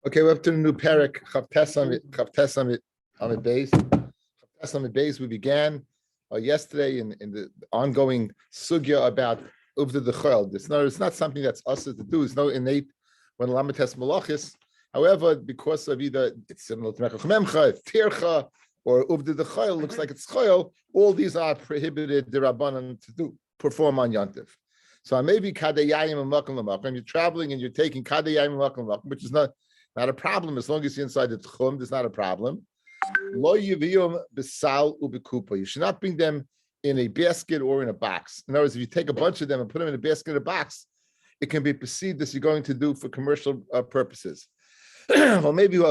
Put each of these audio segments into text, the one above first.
Okay, we're up to the new parak. Chavtes Amid Beis. We began yesterday in the ongoing sugya about uvda dechol. It's not something that's us to do. It's no innate when lamites malachis. However, because of either it's similar to mechach it's tircha, or uvda dechol looks like it's chol. All these are prohibited derabanan to do perform on yantiv. So maybe kadayayim and makom l'makom. You're traveling and you're taking kadayayim and makom l'makom, which is not a problem as long as you're inside the tchum. There's not a problem. Lo yiviyum b'sal ubikupa. You should not bring them in a basket or in a box. In other words, if you take a bunch of them and put them in a basket or a box, it can be perceived as you're going to do for commercial purposes. Well, maybe you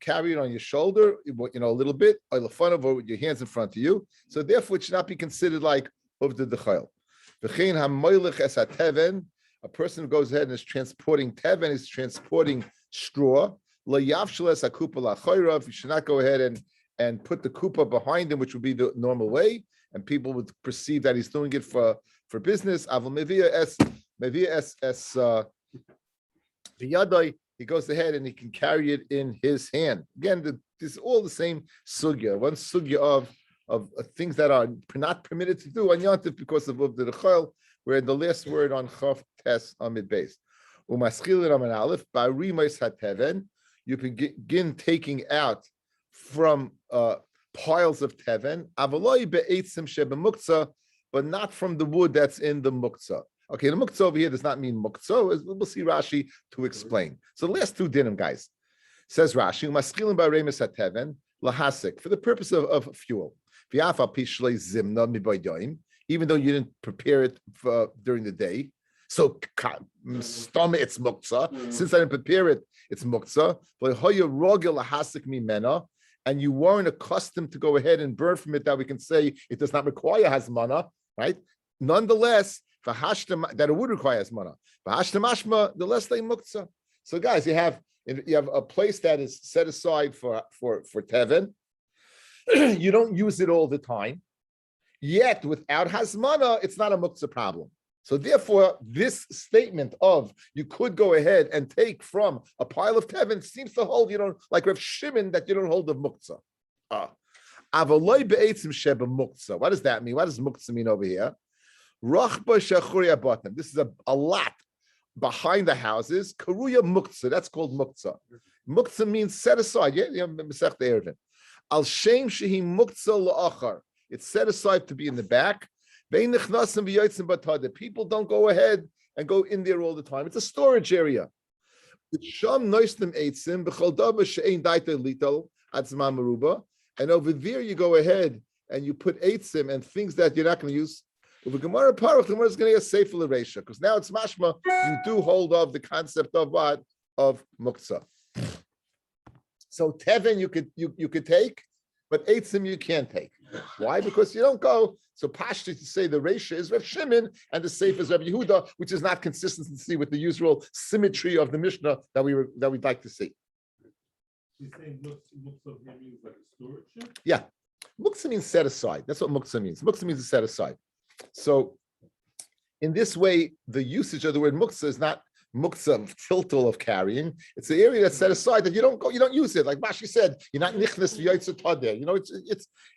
carry it on your shoulder, a little bit, or with your hands in front of you. So therefore, it should not be considered like uvda dechol. A person who goes ahead and is transporting teven, is transporting straw. You should not go ahead and put the kupa behind him, which would be the normal way, and people would perceive that he's doing it for business. He goes ahead and he can carry it in his hand. Again, this is all the same sugya. One sugya of things that are not permitted to do on yantiv because of the dechol. We're in the last word on Chav Tes Amid Beis. Umaschil Raman Aleph Barimais HaTeven. You begin taking out from piles of teven. Avaloi be'etzim shebemuktzah, but not from the wood that's in the muktzah. Okay, the muktzah over here does not mean muktzah. We'll see Rashi to explain. So the last two dinim, guys. Says Rashi, Umaschil Barimais HaTeven lahasik, for the purpose of fuel. V'afa pishlei zimna mibaydoim. Even though you didn't prepare it during the day. So, stomach, it's muktzah. Since I didn't prepare it, it's muktzah. And you weren't accustomed to go ahead and burn from it, that we can say it does not require hazmana, right? Nonetheless, that it would require hazmana. The less they muktzah. So, guys, you have a place that is set aside for teven. You don't use it all the time. Yet, without hazmana, it's not a muktzah problem. So therefore, this statement of you could go ahead and take from a pile of teven seems to hold, like Rav Shimon, that you don't hold of muktzah. Avaloi be'etzim sheba muktzah. What does that mean? What does muktzah mean over here? Rachba shachuri abotim. This is a lot behind the houses. Karuya muktzah. That's called muktzah. Muktzah means set aside. Masech the Erevin. Al shem shehi muktzah la'achar. It's set aside to be in the back. People don't go ahead and go in there all the time. It's a storage area. And over there you go ahead and you put eitzim and things that you're not going to use. If Gemara Parach, the Gemara is going to get safer l'reisha, because now it's mashma. You do hold of the concept of what? Of muktzah. So teven you could take, but eitzim you can't take. Why? Because you don't go. So Pashti to say the Reisha is Rav Shimon and the Seif is Rav Yehuda, which is not consistency with the usual symmetry of the Mishnah that we'd like to see. You're saying muktzah here means like a storage? Yeah. Muktzah means set aside. That's what muktzah means. Muktzah means to set aside. So in this way, the usage of the word muktzah is not muktzah tiltal of carrying. It's the area that's set aside that you don't use it. Like Mashi said, you're not nichnas v'yotzet there.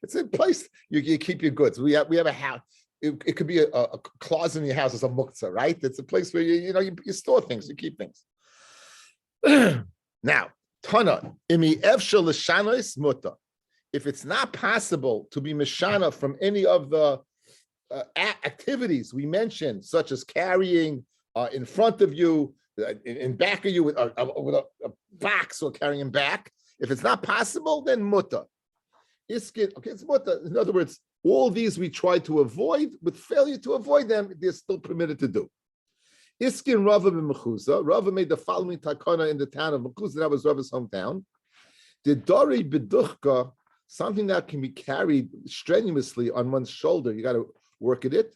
It's a place you keep your goods. We have a house. It could be a closet in your house as a muktzah, right? It's a place where you store things, you keep things. Now, Tana, imi efshel l'shanos muta. If it's not possible to be mishana from any of the activities we mentioned, such as carrying in front of you, in back of you with a box or carrying back. If it's not possible, then muta. It's muta. In other words, all these we try to avoid. With failure to avoid them, they're still permitted to do. Iskin Rava b'Mechuza. Rava made the following takana in the town of Mechuza. That was Rava's hometown. The dori b'duchka, something that can be carried strenuously on one's shoulder. You got to work at it.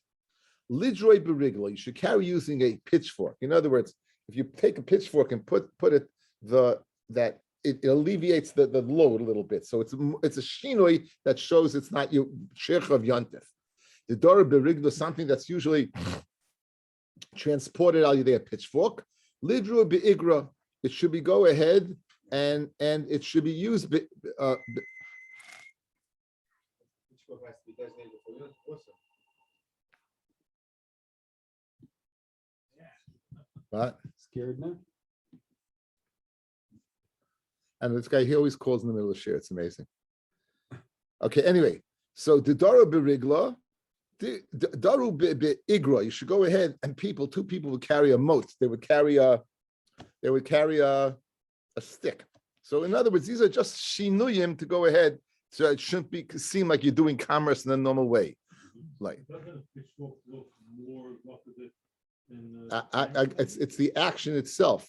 Lidroi berigla, you should carry using a pitchfork. In other words, if you take a pitchfork and put it it alleviates the load a little bit. So it's a shinoi that shows it's not you sheikh of yantif. The dora berigla, something that's usually transported al yedei a pitchfork. Lidru be'igra. It should be go ahead and it should be used. What? Scared now? And this guy, he always calls in the middle of share. It's amazing. Okay, anyway, so the Daru Berigla, the Daru Igra, you should go ahead and two people would carry a moat. They would carry a stick. So in other words, these are just shinuyim to go ahead. So it shouldn't seem like you're doing commerce in a normal way. Like it's the action itself.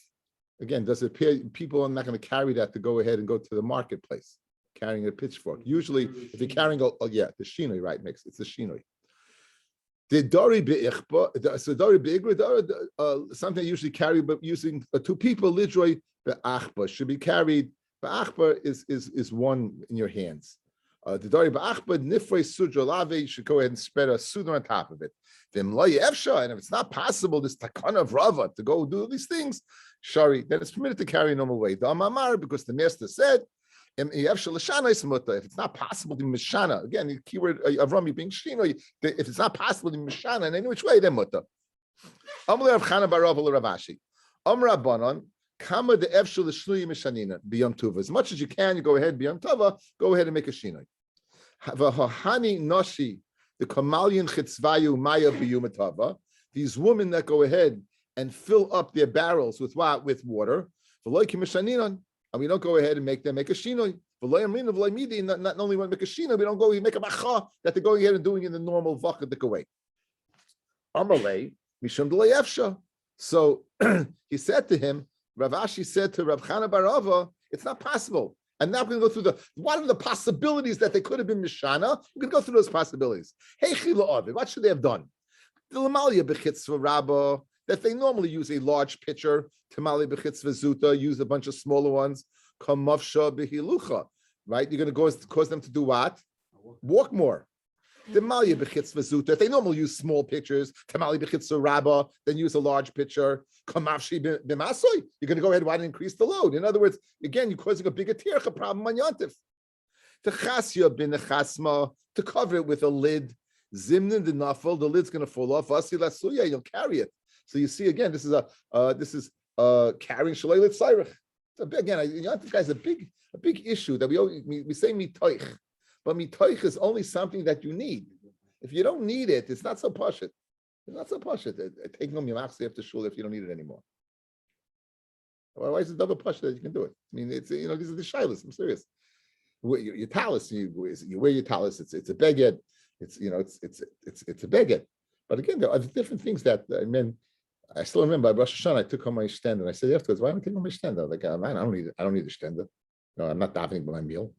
Again, does it appear people are not going to carry that to go ahead and go to the marketplace carrying a pitchfork? Usually, if you're carrying the shinoi, right? It's the shinoi. The dori be'ichba, so dori be'igra, something usually carry, but using two people, lidroi be'achba should be carried. Be'achba is one in your hands. The dori be'achba nifrei sudra lave, you should go ahead and spread a sudra on top of it. And if it's not possible, this takana of Rava to go do these things, shari, then it's permitted to carry a normal way. The amamar, because the master said, if it's not possible to be mishana, again, the keyword of Rami being shino, if it's not possible to be mishana in any which way, then muta. Amle Rav Chana bar Rava Ravashi. Rabbanon, kama the efshel l'shnui mishanina b'yom tova. As much as you can, you go ahead b'yom tova, go ahead and make a shinoi. V'hahani noshi. The Kamalian Chitzvayu Maya Biyumatava, these women that go ahead and fill up their barrels with what? With water. And we don't go ahead and make them make a shinoi. Not only want to make a shinoi, we don't go and make a macha that they're going ahead and doing in the normal vakadik way. Amalei, Mishum D'Layefsha. So he said to him, Rav Ashi said to Rav Chana bar Rava, it's not possible. And now we're going to go through what are the possibilities that they could have been Mishana? We're going to go through those possibilities. Hey, what should they have done? That they normally use a large pitcher, Tamali Bechitz Zuta, use a bunch of smaller ones, right? You're going to cause them to do what? Walk more. Tamali Bechitz Zuta, they normally use small pitchers, Tamali Bechitz Rabba, then use a large pitcher. You're going to go ahead and increase the load. In other words, again, you're causing a bigger tircha problem on Yontif. To cover it with a lid, zimnin the nafel, the lid's going to fall off. You'll carry it. So you see, again, this is carrying shalaylet sayrich. Again, Yontif guys a big issue that we say mitoich, but mitoich is only something that you need. If you don't need it, it's not so pashut. It's not so pashut. Take no miyamachsi after shul if you don't need it anymore. Why is it double pashut that you can do it? I mean, it's these are the shilas. I'm serious. Your talis, you wear your talis. It's a beged. It's a beged. But again, there are different things that I still remember by Rosh Hashanah, I took home my shtender and I said afterwards, why don't I take home my shtender? Like, man, I don't need a shtender. No, I'm not davening by my meal.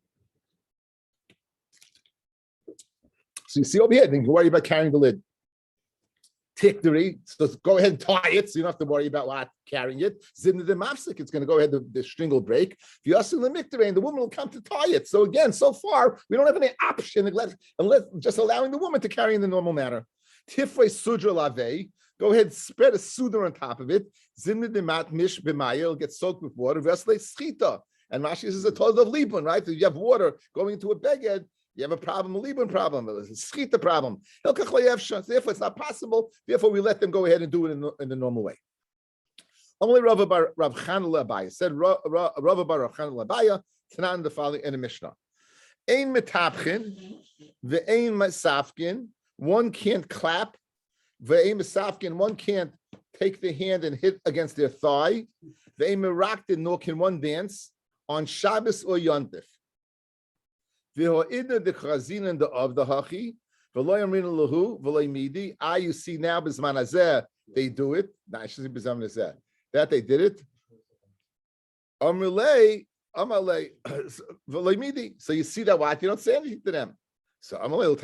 So you see over here, then you worry about carrying the lid. Tikdari, so go ahead and tie it, so you don't have to worry about what carrying it. Zimna the mafsik, it's going to go ahead, the string will break. If you ask in the mikdari, and the woman will come to tie it. So again, so far, we don't have any option unless just allowing the woman to carry in the normal manner. Tifrei sudra lave, go ahead, spread a sudra on top of it. Zimna the mat mish b'maya, it'll get soaked with water. Vesle schita, and Rashi is a total of libun, right? If you have water going into a beged, you have a problem, a libun problem, a schita problem. Therefore, it's not possible. Therefore, we let them go ahead and do it in the normal way. Only Rav Chana Abaya said, Rav bar Rav Chana Abaya, Tanan the following in the Mishnah. Ein metapchin, ve'ein masafkin, one can't clap, ve'ein masafkin, one can't take the hand and hit against their thigh, ve'ein meraktin, nor can one dance on Shabbos or Yontif. You see now, bisman they do it. That they did it. So you see that what? You don't say anything to them. So a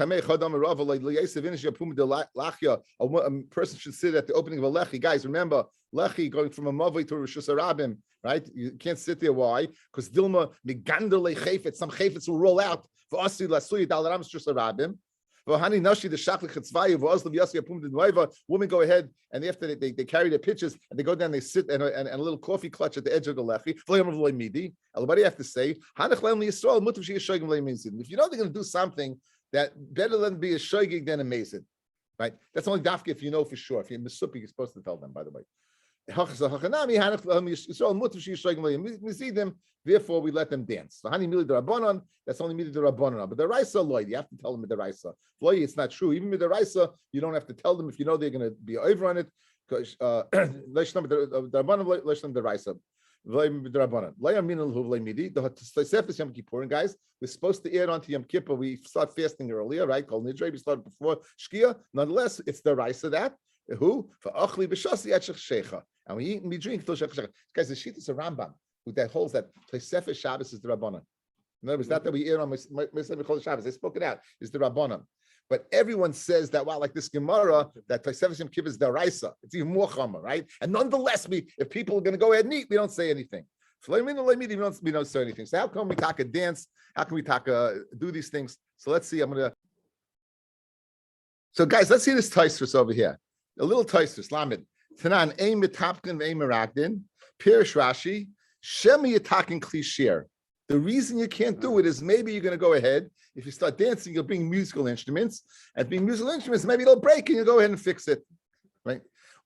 person should sit at the opening of a lechi. Guys, remember, lechi going from a mavoi to Rosh Hashanah, right? You can't sit there. Why? Because Dilma migander lechefet, some chefets will roll out for us to lasuyit al ram Rosh Hashanah. Women go ahead and after they carry their pitchers and they go down, they sit and a little coffee clutch at the edge of the lechi. Everybody have to say, if you know they're going to do something that better than be a shoygig than amazing, right? That's only dafka if you know for sure. If you're misupi, you're supposed to tell them, by the way. Therefore, we let them dance. So, hani mili d'Rabbanan, that's only mili d'Rabbanan. But the Raisa loyd, you have to tell them with the Raisa. Loyd, it's not true. Even with the Raisa, you don't have to tell them if you know they're going to be over on it. Because the Raisa. And guys, we're supposed to add on to Yom Kippur. We start fasting earlier, right? Kol Nidre, we started before Shkia. Nonetheless, it's the Raisa that. Who? For Achli B'Shasi Etchech Shecha. And we eat and we drink till Shech Shecha. Guys, the sheet is a Rambam who that holds that Tosefes Shabbos is the Rabbanan. In other words, not that we add on Moshe Shabbos. They spoke it out. It's the Rabbanan. But everyone says that, wow, like this Gemara, that Tosefes Yom Kippur is the Raisa. It's even more Chama, right? And nonetheless, if people are going to go ahead and eat, we don't say anything. We don't say anything. So how come we talk a dance? How can we talk do these things? So let's see. So guys, let's see this Tosfos over here. A little Tosfos, Lamed. Tanan, Ein Mitapkin, Ein Meragdin, Pirish Rashi, Shemi Yatakin Klishir. The reason you can't do it is maybe you're going to go ahead. If you start dancing, you'll bring musical instruments. And being musical instruments, maybe it'll break and you go ahead and fix it. Right?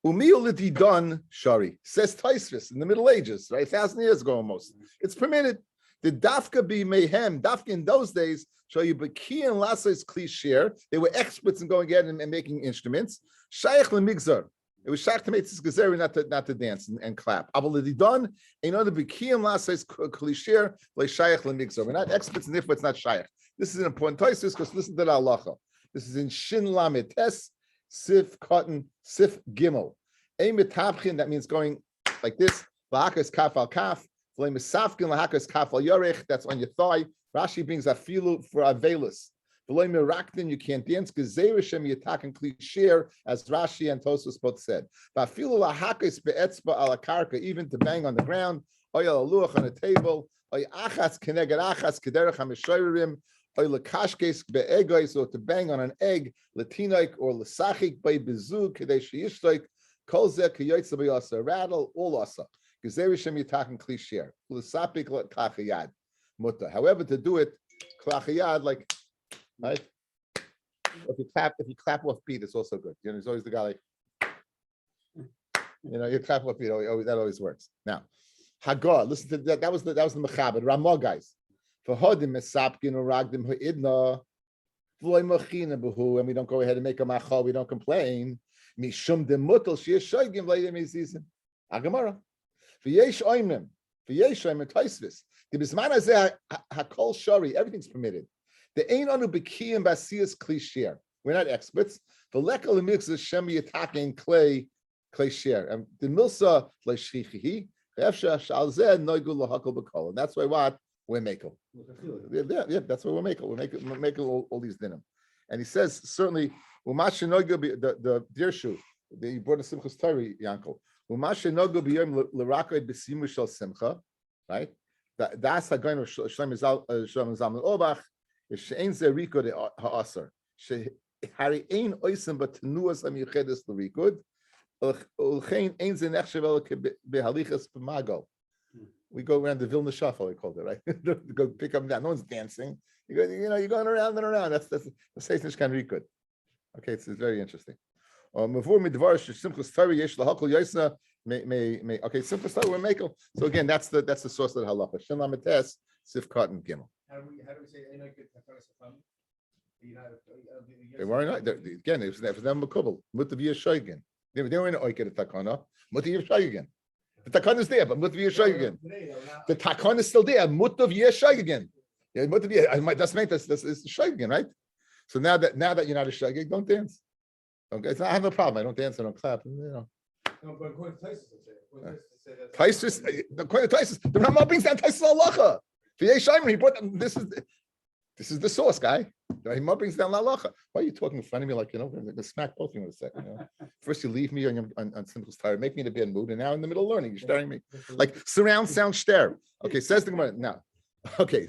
Umiyulati Don Shari says Tosfos in the Middle Ages, right? 1,000 years ago almost. It's permitted. The Dafka be Mayhem. Dafka in those days show you Baki and Lassa's Klishir. They were experts in going ahead and making instruments. Shaykh Lemigzar. It was shaykh to make this gazeri not to dance and clap. Abaladi done. Another Bikiyam Lassa's Klishir like Shaykh Lemigzar. We're not experts in therefore it's not shaykh. This is an important Tosfos because listen to the halacha. This is in Shin Lamed Tes. Sif cotton, sif gimel. A mitapchin, that means going like this. Lahakas kaf al kaf. V'le misafkin lahakas kaf al yorech. That's on your thigh. Rashi brings afilu for avelus. V'le miraktin, you can't dance. Gezerishem yitakin klishir, as Rashi and Tosfos both said. V'afilu lahakas be'etzba ala karka, even to bang on the ground. Oy al luach on a table. Oy achas keneged achas kederech hamishoyrim. Or to bang on an egg, latinoik or lasachik by bezu kadesh yishtoik, kolze kiyotza b'yasa rattle all asa. Gezerishem yitakin klishir lasapik klachayad mutta. However, to do it klachayad like right. If you clap off beat, it's also good. You know, it's always the guy like you clap off beat. That always works. Now, Hagar, listen to that. That was the Mechaber Ramah guys. For hodim mesapkin or ragdim ha'idna, v'loy machina b'hu, and we don't go ahead and make a machal, we don't complain. Mishum demutal sheyesh shoygim v'leidem ezizim. Agamara. V'yesh oimim Tosfos. The bisman hazeh hakol shari, everything's permitted. The ein anu b'kiyim b'asiyas klishir. We're not experts. V'leka l'milksa shem yitakin klei shir. And the milsa le'shchichihi v'efsha shal zeh noigu l'hakol b'kol. And that's why what? We're makel. Yeah, that's what we're makel. We're makel all these dinim. And he says, certainly, the dirshu, you brought a simchas Torah, Yankel. Right? That's a going of Shlomo Zalman Obach, she'ein ze rikud ha'asar. Hari ein oisim but tenuas amiyuchedes l'rikud, ulchein ein ze nechshevel behalichas b'magal. We go around the Vilna Shuffle, we called it, right? Go pick up that. No one's dancing. You're going around and around. That's the Seisnish kan rikud. Okay, it's very interesting. Okay, simple story we're making. So again, that's the source of the halacha. Shin Lametes, Sif Cotton Gimel. How do we say they weren't again, it was them makubal. Mutav Shoygin. They were in Oiket Takana. Mutav Shoygin. The takon is there, but mutav yeshayigin. The takon is still there. Mutav yeshayigin. Yeah, mutav. That's shayigin, right? So now that you're not a shayigin, don't dance. Okay, I have no problem. I don't dance. I don't clap. No, but according to Tosfos, the Rambam brings down Tosfos halacha. For Yeshayim, he brought this is the source, guy. He brings down halacha. Why are you talking in front of me like, the smack both of you in a second? First you leave me on simple stare, make me in a bad mood, and now in the middle of learning, you're staring at me. Like surround sound stare. Okay, says the Gemara now. Okay.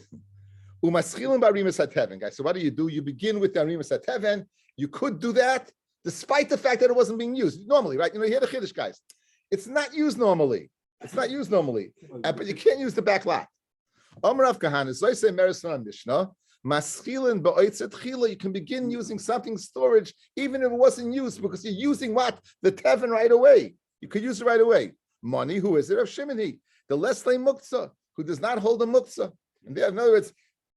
Umaschilim barimas hateven, guys. So what do? You begin with the arimas hateven. You could do that despite the fact that it wasn't being used normally, right? You hear the chiddush, guys. It's not used normally. But you can't use the back lot. Amar Rav Kahana, so I say Merisman Mishnah. Maschilin ba'otzet chila. You can begin using something storage even if it wasn't used because you're using what the teven right away. You could use it right away. Money, who is it? Rav Shimon, the Leslie Muktzah, who does not hold a Muktzah. And there, in other words,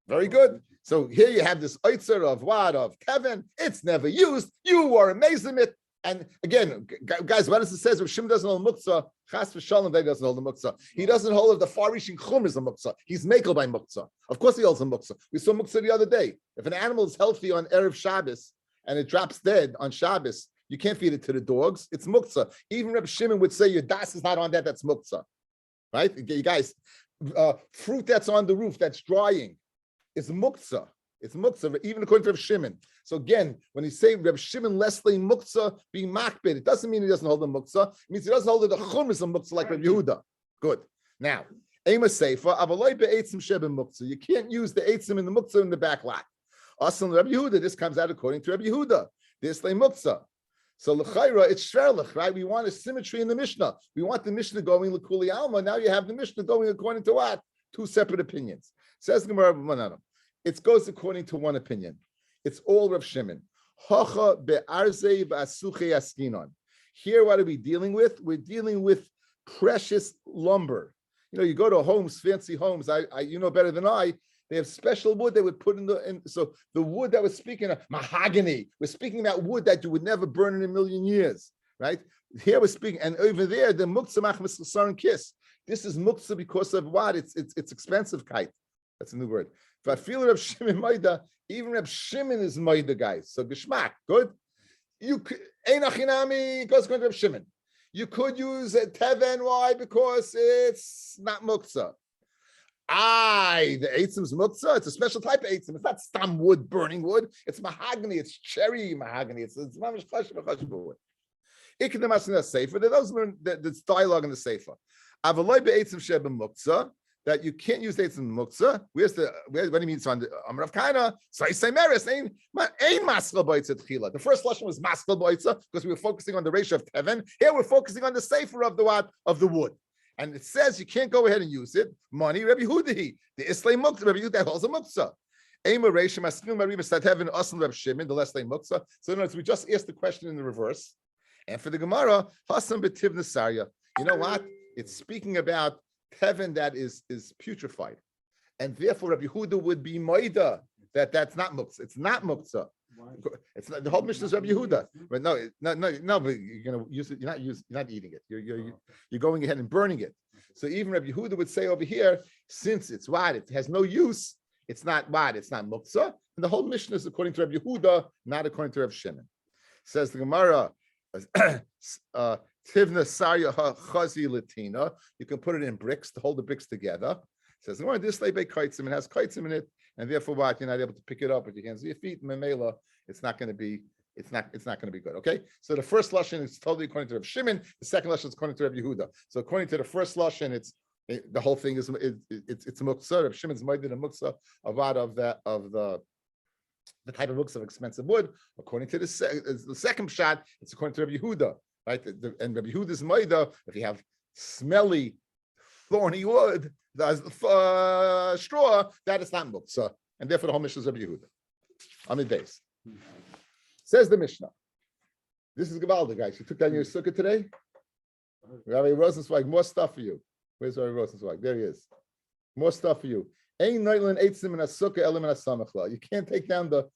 very good. So here you have this oitzer of what? Of Kevin. It's never used. You are amazing it. And again, guys, what does it say? If Shimon doesn't hold Muktzah, Chas v'Shalom, he doesn't hold the Muktzah. He doesn't hold of the far-reaching Chum is a Muktzah. He's makel by Muktzah. Of course he holds a Muktzah. We saw Muktzah the other day. If an animal is healthy on Erev Shabbos and it drops dead on Shabbos, you can't feed it to the dogs. It's Muktzah. Even Reb Shimon would say your das is not on that. That's Muktzah. Right? You guys, fruit that's on the roof, that's drying, is Muktzah. It's Muktzah, even according to Reb Shimon. So again, when you say Reb Shimon Leslie Muktzah being makbid, it doesn't mean he doesn't hold the Muktzah. It means he doesn't hold the Chumash of Muktzah like Reb Yehuda. Good. Now, Ema Seifa, Avaloi be'etzim sheben Muktzah. You can't use the eitzim in the Muktzah in the back lot. Also, Reb Yehuda, this comes out according to Reb Yehuda. This lay Muktzah. So l'chayra, it's shverlich, right? We want a symmetry in the Mishnah. We want the Mishnah going l'kuli alma. Now you have the Mishnah going according to what? Two separate opinions. Says the Gemara, it goes according to one opinion. It's all Rav Shimon. Hacha be'arzei v'asuche askinon. Here, what are we dealing with? We're dealing with precious lumber. You go to homes, fancy homes. You know better than I. They have special wood they would put so the wood that we're speaking of, mahogany. We're speaking about wood that you would never burn in a million years, right? Here we're speaking, and over there, the muktzah machmas saran kiss. This is muktzah because of what? It's expensive kite. That's a new word. If I feel Reb Shimon Maida, even Reb Shimon is Maida, guys. So Geshmak, good. You could Einachinami goes according to Reb Shimon. You could use a teven. Why? Because it's not muktzah. The eitzim's muktzah. It's a special type of eitzim. It's not stam wood, burning wood. It's mahogany. It's cherry mahogany. It's mamish chashiv wood. Iknemas in the sefer. Those learn that's dialogue in the sefer. Avaloi be'eitzim sheba muktzah. That you can't use eitzim muktzah. What do you mean? So on the Rav Kahana, so I say meres ain't maskal beitzah tchila. The first lesson was maskal beitzah because we were focusing on the ratio of teven. Here we're focusing on the sefer of the what? Of the wood. And it says you can't go ahead and use it. Money, Rabbi Hudahi, the Islam Muktzah, Rabbi Hudahi holds a Muktzah. Ema Reishim, Askim, Rabbi Heaven, Aslam, Rabbi Shimon, the Leslie Muktzah. So in other words, we just asked the question in the reverse. And for the Gemara, Hasam B'tiv Nasarya. You know what? It's speaking about heaven that is putrefied. And therefore, Rabbi Huda would be Maida, that's not Muktzah. It's not Muktzah. It's not, the whole Mishnah is Rabbi Yehuda, but no, but you're gonna use it. You're not eating it. You're going ahead and burning it. So even Rabbi Yehuda would say over here, since it's what it has no use, it's not what it's not muktzah, and the whole Mishnah is according to Rabbi Yehuda, not according to Rabbi Shimon. Says the Gemara, Tivna Sarya Chazi Latina. You can put it in bricks to hold the bricks together. Says the Gemara, this lebe kaitzim, it has kaitzim in it. And therefore, what you're not able to pick it up with your hands or your feet. Memela, it's not going to be good. Okay. So the first lashon is totally according to Rav Shimon. The second lashon is according to Rav Yehuda. So according to the first lashon, the whole thing is it's muktzah. Rav Shimon's made a muktzah of the type of muktzah of expensive wood. According to the second shot, it's according to Rav Yehuda, right? And Rav Yehuda's maida, if you have smelly, thorny wood, straw, that is not muktzah, and therefore the whole Mishnah is Rabbi Yehuda. Amid base. Says the Mishnah. This is Gavalda, guys. You took down your sukkah today? Rabbi Rosenzweig, more stuff for you. Where's Rabbi Rosenzweig? There he is. More stuff for you. Ein noilin eitzim in a sukkah elim in a samachla. You can't take down the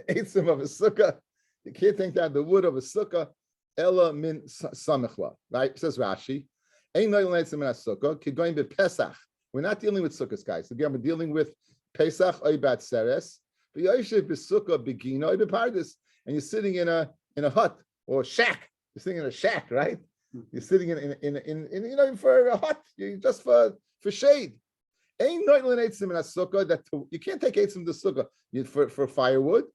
eitzim of a sukkah. You can't take down the wood of a sukkah ela min samachla. Right? Says Rashi. Ein noilin eitzim in a sukkah. Kigoyin be Pesach. We're not dealing with sukkahs, guys. Again, we're dealing with Pesach oy bat seres. And you're sitting in a hut or shack. You're sitting in a shack, right? You're sitting in for a hut. You just for shade. Ain't no eitzim in a sukkah that you can't take eitzim to sukkah for firewood,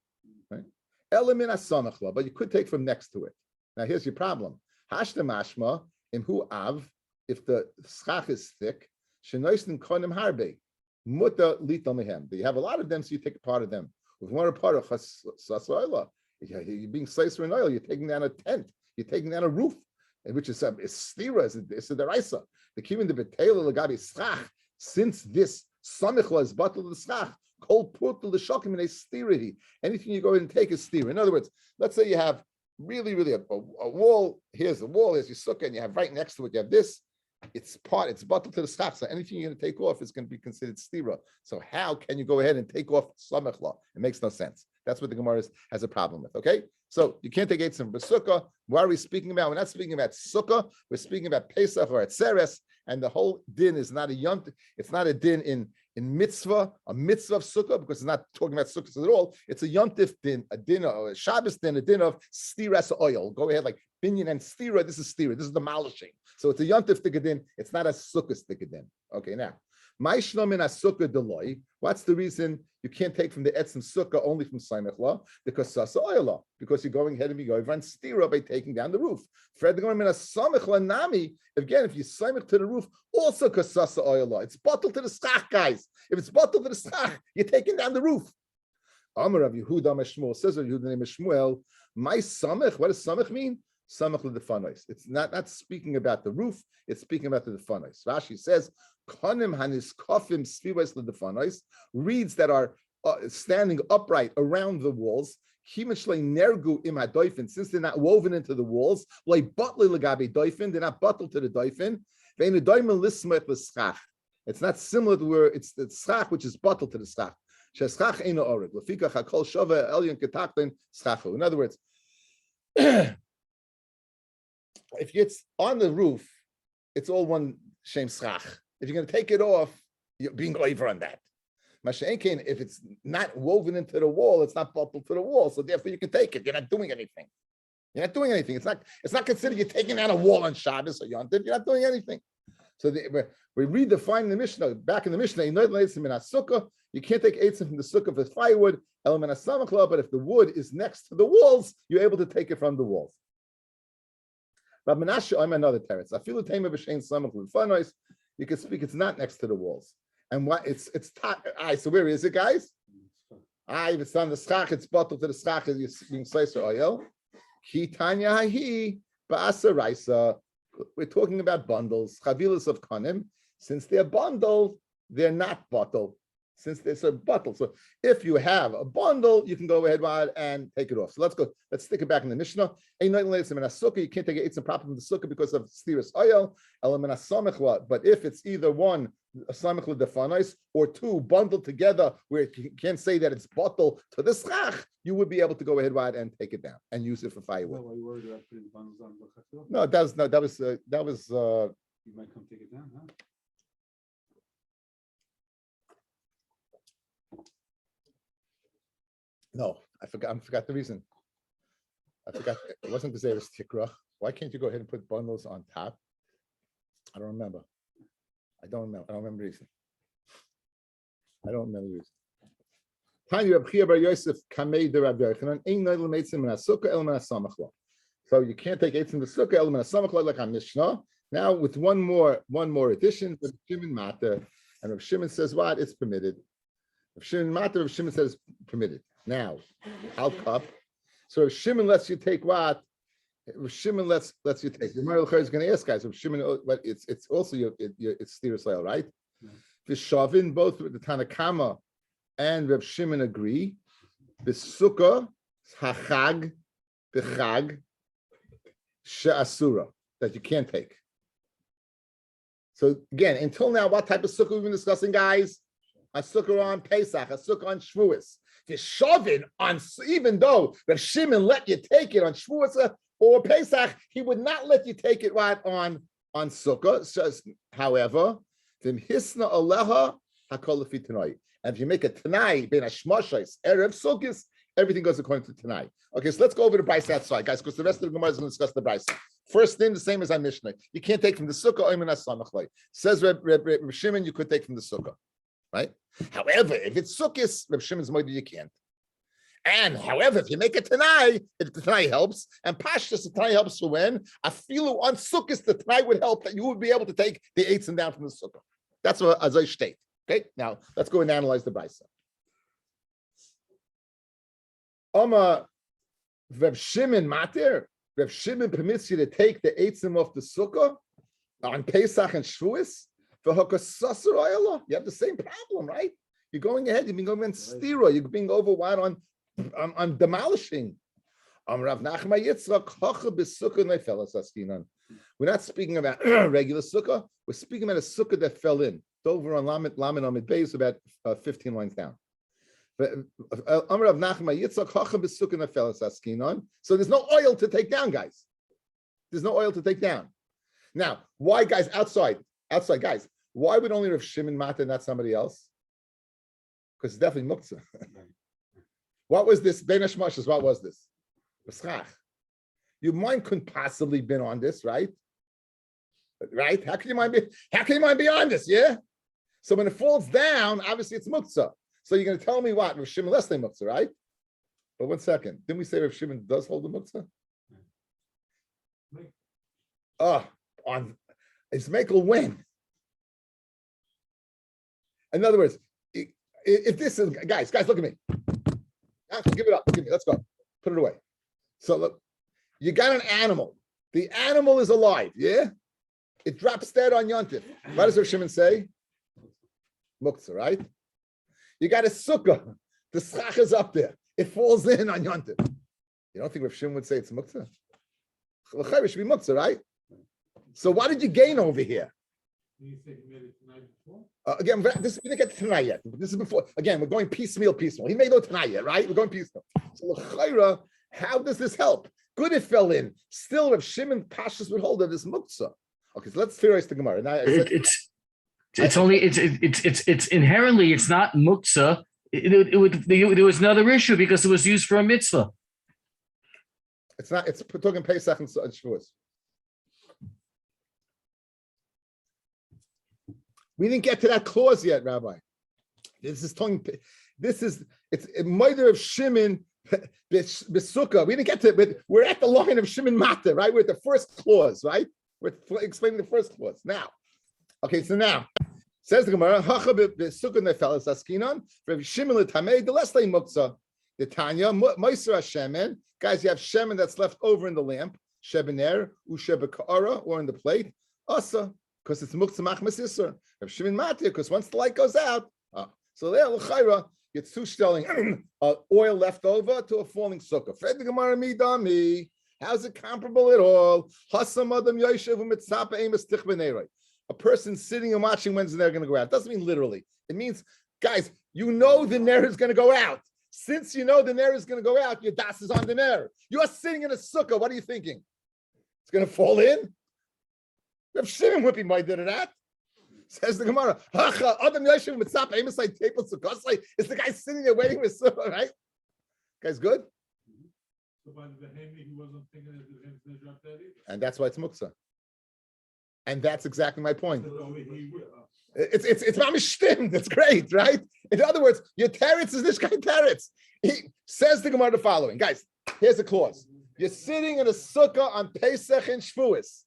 right? Element asamachla, but you could take from next to it. Now here's your problem. Hashta mashma imhu av. If the schach is thick, shenoisen konim harbe. Muta lito mehem. You have a lot of them, so you take a part of them. With one part of chas, you're being sliced in oil. You're taking down a tent. You're taking down a roof, which is stira. It's a deraisa. The kivin the betela legabi schach. Since this samichla is batal the schach, kol putul the shokim in a stira. Anything you go in and take is stira. In other words, let's say you have really a wall. Here's the wall. Here's your sukkah, and you have right next to it. You have this. It's batal to the schach. So anything you're going to take off is going to be considered stira. So how can you go ahead and take off samichla? It makes no sense. That's what the Gemara has a problem with. Okay, so you can't take eitzim for sukkah. What are we speaking about? We're not speaking about sukkah. We're speaking about Pesach or Atzeres, and the whole din is not a yom. It's not a din in mitzvah, a mitzvah of sukkah, because it's not talking about sukkahs at all. It's a yomtiv din, a din or a Shabbos din, a din of stiras oil. Go ahead, like binyan and stira. This is stira. This is demolishing. So it's a yomtiv din. It's not a sukkah din. Okay, now. What's the reason you can't take from the etzim sukkah only from Saimechla? Because sasa oila. Because you're going ahead and you go run stira by taking down the roof. Nami. Again, if you Saimech to the roof, also because sasa oila. It's bottled to the schach, guys. If it's bottled to the schach, you're taking down the roof. Amar Rav Yehuda Meshmuel says Rav Yehuda name Shmuel. My samech. What does samech mean? Samech l'defanos. It's not speaking about the roof. It's speaking about the defanos. Rashi says. Konim hanis kofim svivas l'defanos, reeds that are standing upright around the walls. Kimishlei nergu im hadoifin, since they're not woven into the walls. Like butli legabi doifin, they're not buttled to the doifin. Ve'inu doimen lismech l'schach. It's not similar to where it's the schach which is buttled to the schach. Sheschach eino orig. Lefika hakol shova elyon ketaklen schachu. In other words, if it's on the roof, it's all one shem schach. If you're going to take it off, you're being over on that. Masha'enkein, if it's not woven into the wall, it's not bottled to the wall, so therefore you can take it. You're not doing anything. You're not doing anything. It's not considered you're taking down a wall on Shabbos or Yom Tov. You're not doing anything. So we redefine the Mishnah. Back in the Mishnah, you can't take eitzim from the sukkah for firewood, but if the wood is next to the walls, you're able to take it from the walls. Rabbi Menashe, I'm another teretz. I feel the time of B'Shein Samach L'Fanois. You can speak. It's not next to the walls, and what it's top. So where is it, guys? If it's on the schach, it's bottled to the schach. Is you're being sliced or oil. Ki tanya hahi ba'asa raisa. We're talking about bundles, chavilas of konim. Since they're bundled, they're not bottled. Since they're so bottled. So if you have a bundle, you can go ahead and take it off. So let's go. Let's stick it back in the Mishnah. You can't take it proper from the sukkah because of stiras oil. But if it's either one, a samechla defanos, or two bundled together, where you can't say that it's bottled to the schach, you would be able to go ahead and take it down and use it for firewood. Why you worried about putting bundles on the No, that was. You might come take it down, huh? No, I forgot the reason. I forgot. It wasn't because there was tikra. Why can't you go ahead and put bundles on top? I don't remember. I don't remember the reason. I don't remember the reason. So you can't take eitzim the sukkah element of samachla like on Mishnah. Now with one more addition, Rav Shimon Mater, and Rav Shimon says what? It's permitted. Rav Shimon Mater, Rav Shimon says permitted. Now, al cup. So Rav Shimon lets you take what? Rav Shimon lets you take. The Gemara is going to ask guys. Rav Shimon, but it's also it's stiras oil, right? The Shavin, both the Tanakama and Rav Shimon agree. The sukkah, hachag, b'chag, she'asura, that you can't take. So again, until now, what type of sukkah we've been discussing, guys? A sukkah on Pesach, a sukkah on Shavuos. The Shavin on, even though Rav Shimon let you take it on Shavuos or Pesach, he would not let you take it right on sukkah. So, however, and if you make a Tanai, ben Hashmashos, Erev Sukkos, everything goes according to Tanai. Okay, so let's go over the Bryce outside, guys, because the rest of the Gemara is going to discuss the Bryce. First thing, the same as our Mishnah. You can't take from the Sukkah. Says Reb Shimon, you could take from the Sukkah, right? However, if it's Sukkos, Reb Shimon's moed you can't. And however, if you make a Tanai, if the Tanai helps, and Pashtus, the Tanai helps for when, Afilu on Sukkos, the Tanai would help that you would be able to take the eitzim down from the Sukkah. That's what Azai state. Okay, now let's go and analyze the Beitzah. Reb Shimon Matir, Reb Shimon permits you to take the eitzim off the sukkah on Pesach and Shavuos for Hakasasar Ayala. You have the same problem, right? You're going ahead. You've been going on stira. You're being overwhelmed on demolishing. Rav Nachman Yitzchak Hacha b'sukkah nefelas askinan. We're not speaking about regular sukkah. We're speaking about a sukkah that fell in. It's over on Lamed Amid Beis, about 15 lines down. So there's no oil to take down, guys. There's no oil to take down. Now, why, guys, outside, guys, why would only Rav Shimon Mata and not somebody else? Because it's definitely muktzah. What was this? Ben Hashmashas, what was this? Your mind couldn't possibly been on this, right? Right? How can your mind be on this? Yeah. So when it falls down, obviously it's muktzah. So you're going to tell me what? Rav Shimon less than muktzah, right? But 1 second. Didn't we say Rav Shimon does hold the muktzah? On it's Michael when? In other words, if this is guys, look at me. Give it up. Give me. Let's go. Put it away. So look, you got an animal. The animal is alive. Yeah. It drops dead on Yontif. What does Rav Shimon say? Muktzah, right? You got a sukkah. The schach is up there. It falls in on Yontif. You don't think Rav Shimon would say it's muktzah? It should be muktzah, right? So what did you gain over here? You said you made it tonight before? Again, we didn't get to tonight yet. This is before. Again, we're going piecemeal. He made no tonight yet, right? We're going piecemeal. So l'chayra, how does this help? Good, it fell in. Still, Rav Shimon Pashas would hold of this muktzah. Okay, so let's theorize the Gemara. Now, it's inherently it's not muktzah. There was another issue because it was used for a mitzvah. It's not. It's talking Pesach and Shavuos. We didn't get to that clause yet, Rabbi. It's Meider of Shimon B'sukkah. We didn't get to it, but we're at the line of Shimon Mata, right? We're at the first clause, right? We're explaining the first clause. Now, okay, so now, says the Gemara, Hacha B'sukkah nefelas askinan, Rav Shimon l'tamei, the less lane muktzah. The Tanya, Meiser HaShemen, guys, you have Shemen that's left over in the lamp, Shebener, Ushebekara, or in the plate, Asa, because it's muktzah machmas isser. Rav Shimon Matir, because once the light goes out, so there, l'chayra, you're stelling oil left over to a falling sukkah. Fred the Gemara midami. How's it comparable at all? Hasam adam yoshev u'mitzapa emes tich b'neiroi. A person sitting and watching when's the ner going to go out. Doesn't mean literally. It means, guys, you know the ner is going to go out. Since you know the ner is going to go out, your das is on the ner. You are sitting in a sukkah. What are you thinking? It's going to fall in? Rav Shimon would be minded to that. Says the Gemara, is the guy sitting there waiting for sukkah, right? Guy's good? So by the Behemi, he wasn't thinking that the Behemi's going to drop that either. And that's why it's muktzah. And that's exactly my point. It's mamish shtimmed. It's great, right? In other words, your teretz is this guy teretz. He says the Gemara the following. Guys, here's the clause. You're sitting in a sukkah on Pesach and Shavuos.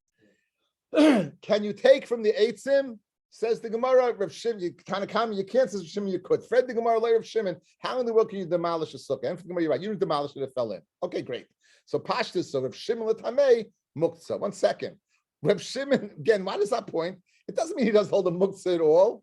Can you take from the eitzim? Says the Gemara, Rav Shimon, you kind of comment, you can't say Rav Shimon, you could. Fred the Gemara, Rav Shimon, how in the world can you demolish a sukkah? And for the Gemara, you're right, you didn't demolish it, it fell in. Okay, great. So Pashtus, so Rav Shimon l'tamei, muktzah. 1 second. Rav Shimon, again, what is that point? It doesn't mean he doesn't hold a muktzah at all.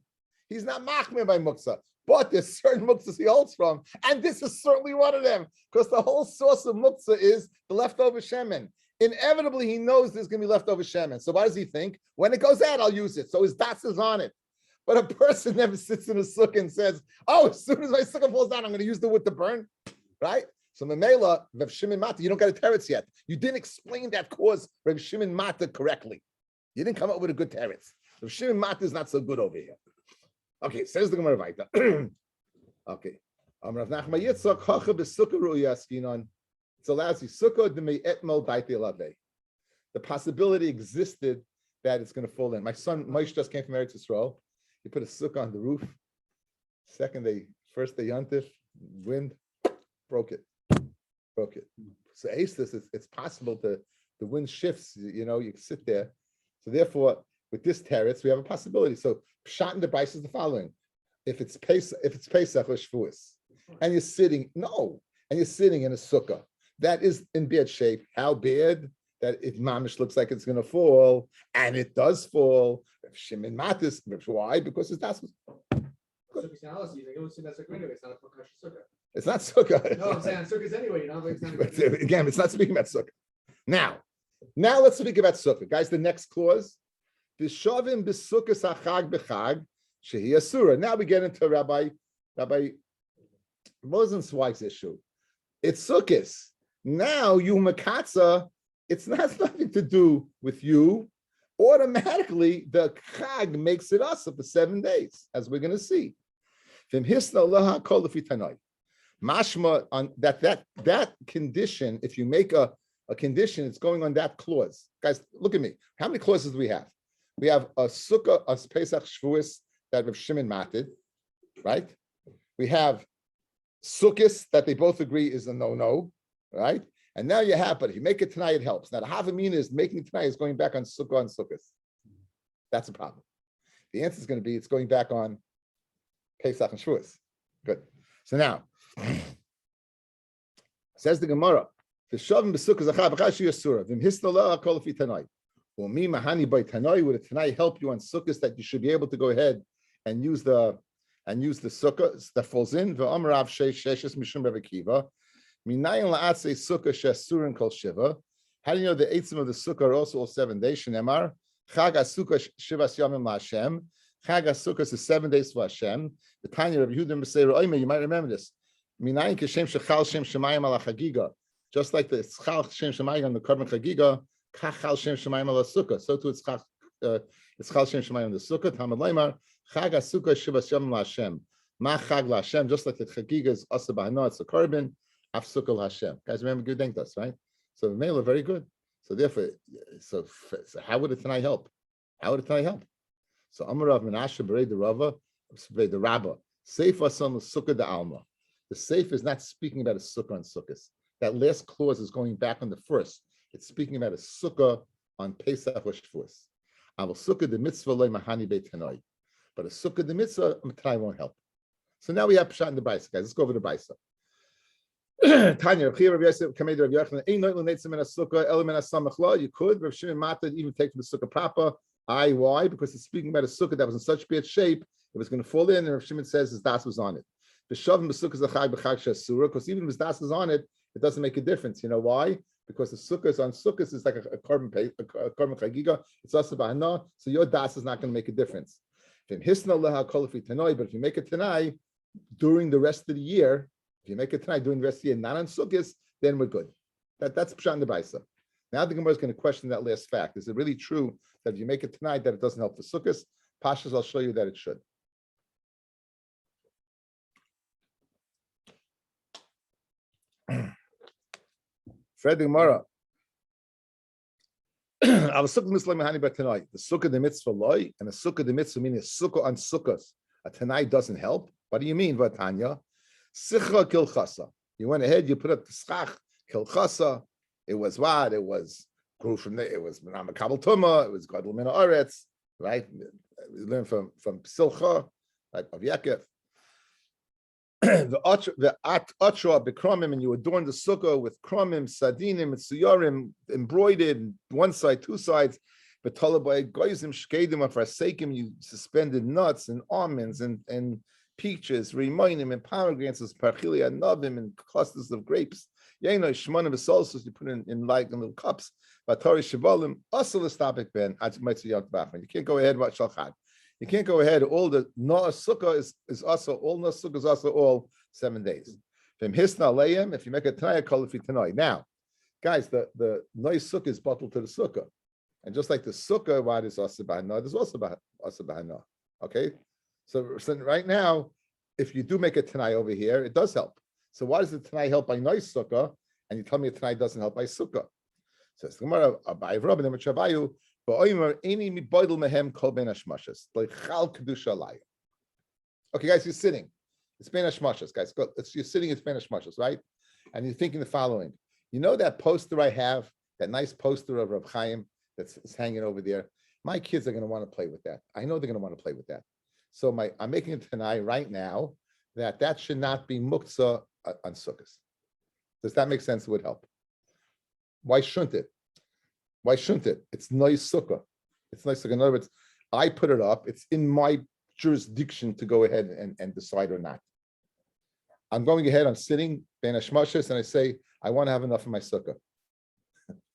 He's not machmir by muktzah. But there's certain muktzahs he holds from, and this is certainly one of them, because the whole source of muktzah is the leftover shemen. Inevitably, he knows there's going to be leftover shemen. So what does he think? When it goes out, I'll use it. So his das is on it. But a person never sits in a sukkah and says, oh, as soon as my sukkah falls down, I'm going to use the wood to burn, right? So Memela, Rav Shimon Mata, you don't got a teretz yet. You didn't explain that cause Rav Shimon Mata correctly. You didn't come up with a good teretz. Rav Shimon Mata is not so good over here. Okay, says the Gemara Vaita. Okay. Rav Nachman Yitzchak, Hacha b'sukkah ru'ya askinon. It's a lousy sukkah d'mei etmol daite lave. The possibility existed that it's going to fall in. My son Moshe just came from Eretz Yisrael. He put a sukkah on the roof. First day Yontif, wind broke it. So it's possible the wind shifts. You know, you sit there. So therefore, with this teretz, we have a possibility. So pshat in the Bais is the following: if it's Pesach or Shavuos, and you're sitting in a sukkah, that is in bad shape. How bad? That it mamish looks like it's going to fall, and it does fall. Shimon Matis, why? Because it's that's. It's not sukkah. No, I'm saying sukkahs anyway. Again, it's not speaking about sukkah. Now let's speak about sukkah, guys. The next clause, B'shavim b'sukkah sachag b'chag shehi asura. Now we get into Rabbi Rosenzweig's issue. It's sukkahs. Now you makatza. It's not nothing to do with you. Automatically, the chag makes it us for 7 days, as we're going to see. Mashma on that condition. If you make a condition, it's going on that clause. Guys, look at me. How many clauses do we have? We have a sukkah, a Pesach Shavuos that Rav Shimon mated, right? We have sukkahs that they both agree is a no-no, right? And now you have, but if you make it tonight, it helps. Now the Havamina is making it tonight is going back on sukkah and sukkahs. That's a problem. The answer is going to be it's going back on Pesach and Shavuos. Good. So now, says the Gemara, "V'shavim b'sukkah zachav v'chashi yasura v'mhisnala kol fi tanai." Umi mahani by tanai, would it tonight help you on sukkahs that you should be able to go ahead and use the sukkah that falls in v'amarav sheshes mishum Rebbe Kiva. Minayin la'atzei sukkah shesurin kol shiva. How do you know the eitzim of the sukkah are also all 7 days? Shenemar chag sukkah shivas yamim la'Hashem. Chag sukkah is 7 days for Hashem. The Tanya of Yehuda Meseir Oime, you might remember this. Minayin kashem shechal shem shemayim ala chagiga. Just like the chal shem shemayim on the korban chagiga, kachal shem shemayim ala sukkah. So too it's chal shem shemayim on the sukkah. Tamad leimar chag sukkah shivas yamim la'Hashem. Ma chag la'Hashem. Just like the chagiga is asa b'hana, it's a korban. Afsukal Hashem. Guys, remember good us, right? So the mail are very good. So therefore, so how would it tonight help? How would it tonight help? So Amarav Menashe Berei the Rava, Berei the Rabba. Seif Asam Sukkah the Alma. The Seif is not speaking about a sukkah on sukkahs. That last clause is going back on the first. It's speaking about a sukkah on Pesach or Shavuos. Aval sukkah the mitzvah loy mahani beit tanoi. But a sukkah the mitzvah tonight won't help. So now we have pshat in the Beitzah, guys. Let's go over the Beitzah. Tanya, you could. Rav Shimon Mated even take from the sukkah proper. Why? Because it's speaking about a sukkah that was in such bad shape, it was going to fall in, and Rav Shimon says his das was on it. Because even if his das is on it, it doesn't make a difference. You know why? Because the sukkahs on sukkahs is like a korban chagiga. It's also bahana, so your das is not going to make a difference. But if you make it tonight during the rest of the year. If you make it tonight during the rest of the year, not on sukkahs, then we're good. That's pshat in the Beitzah. Now the Gemara is going to question that last fact. Is it really true that if you make it tonight that it doesn't help the sukkahs? Pashas, I'll show you that it should. Fred the Gemara. The sukkah the mitzvah loy and the sukkah the mitzvah meaning a sukkah on sukkahs. A tonight doesn't help. What do you mean, Vatanya? Sicha kilchasa. You went ahead, you put up the schach kilchasa. It was what? It was grew from there. It was Makabel Tuma. It was Gadol Min Haaretz, right? We learned from Silcha, right? Of Yaakov. The atra bekromim, and you adorn the sukkah with kromim, sadinim, and suyarim, embroidered one side, two sides. But by goyzim shkedim of rasekim, you suspended nuts and almonds and peaches, rimonim and pomegranates, parchilia novim and clusters of grapes. Yeno shmonim v'solsos, you put in little cups. Batori shivalim asal estabik ben atzmaitzu yot. You can't go ahead what shalchad. You can't go ahead. All the noah sukkah is also all noah sukkah is also all 7 days. From hisna leim, if you make a tanaya kol fi tanoi. Now, guys, the noah sukkah is bottled to the sukkah, and just like the sukkah, what is also bahana, there's also bahana. Okay. So right now, if you do make a tanai over here, it does help. So why does the tanai help by nois sukkah, and you tell me a tanai doesn't help by sukkah? So it's the Gemara Abai Rabbi Nemachabayu, ba'oimer any miboidel mehem kol ben hashmashas leichal kedusha alaya. Okay, guys, you're sitting. It's ben hashmashas, guys. You're sitting. It's ben hashmashas, right? And you're thinking the following. You know that poster I have, that nice poster of Reb Chaim that's hanging over there. My kids are going to want to play with that. I know they're going to want to play with that. So I'm making it tonight right now that should not be muktzah on sukkahs. Does that make sense? It would help. Why shouldn't it? Why shouldn't it? It's nice sukkah. It's nice sukkah. In other words, I put it up. It's in my jurisdiction to go ahead and decide or not. I'm going ahead. I'm sitting ben hashmashas, and I say I want to have enough of my sukkah.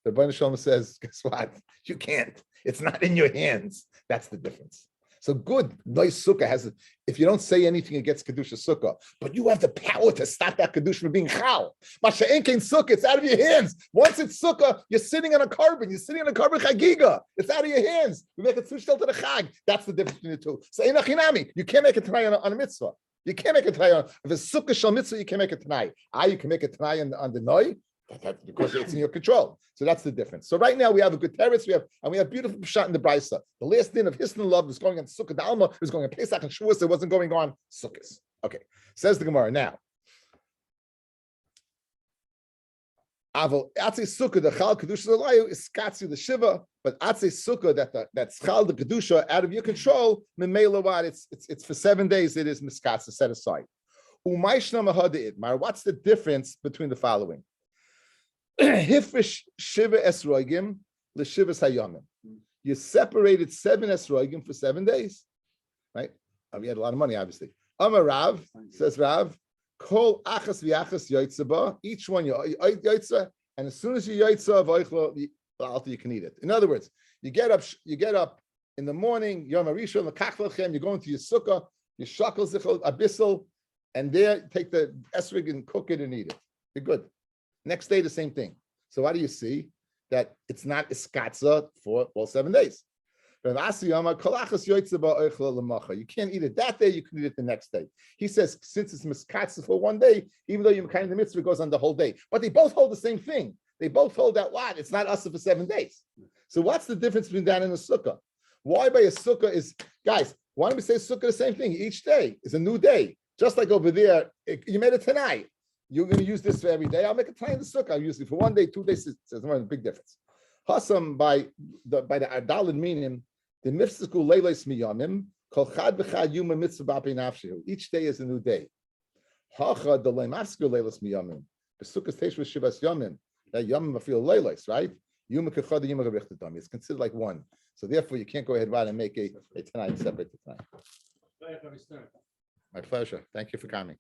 The Rebbeinu Shalom says, guess what? You can't. It's not in your hands. That's the difference. So good, nice sukkah has, if you don't say anything against Kedusha sukkah, but you have the power to stop that Kedusha from being chal. Masha ain't sukkah, it's out of your hands. Once it's sukkah, you're sitting on a carbon. You're sitting on a carbon chagiga. It's out of your hands. We make it tushtel to the chag. That's the difference between the two. So inachinami, you can't make it tonight on a mitzvah. You can't make it tonight if it's sukkah shal mitzvah, you can make it tonight. You can make it tonight on the noi. Because it's in your control. So that's the difference. So right now we have a good teretz. We have beautiful pshat in the brisa. The last din of Hisn love was going on Sukkah Dalma. It was going on Pesach and Shavuos. It wasn't going on Sukkahs. Okay. Says the Gemara now. Aval Atze Sukkah the Chal Kedusha Zalayu is Skatsu the Shiva, but Atze Sukkah that's Chal the Kedusha out of your control. Memela what it's for 7 days. It is miskatsa set aside. Umayshna mahadeit. What's the difference between the following? Hifrish shiva esrogim l'shivas hayamim. You separated 7 esrogim for 7 days, right? We had a lot of money, obviously. Amar Rav says Rav, kol achas v'achas yotzeba. Each one you yotza, and as soon as you yotza v'oichlo, you can eat it. In other words, you get up in the morning. Yom Harishon l'kachlachem. You go into your sukkah, you shakel zichol abyssal, and there take the esrog and cook it and eat it. You're good. Next day, the same thing. So why do you see that it's not iskatza for all 7 days? You can't eat it that day, you can eat it the next day. He says, since it's miskatza for 1 day, even though you're kind of the mitzvah goes on the whole day. But they both hold the same thing. They both hold that what? It's not asa for 7 days. So what's the difference between that and a sukkah? Why by a sukkah is, guys, why don't we say sukkah the same thing? Each day is a new day. Just like over there, you made it tonight. You're going to use this for every day. I'll make a time in the sukkah. I'll use it for 1 day, 2 days. There's a big difference. Hasam by the Ardalin meaning the mitzvah leilos miyamim kol chad v'chad yuma mitzvah b'apei nafshehu. Each day is a new day. Hacha the leimasku leilos miyamim. The sukkah station with shivas yamim. That yamim feel leilos, right? Yuma kechad yuma gerichtadam. It's considered like one. So therefore, you can't go ahead and make a tonight separate tonight. My pleasure. Thank you for coming.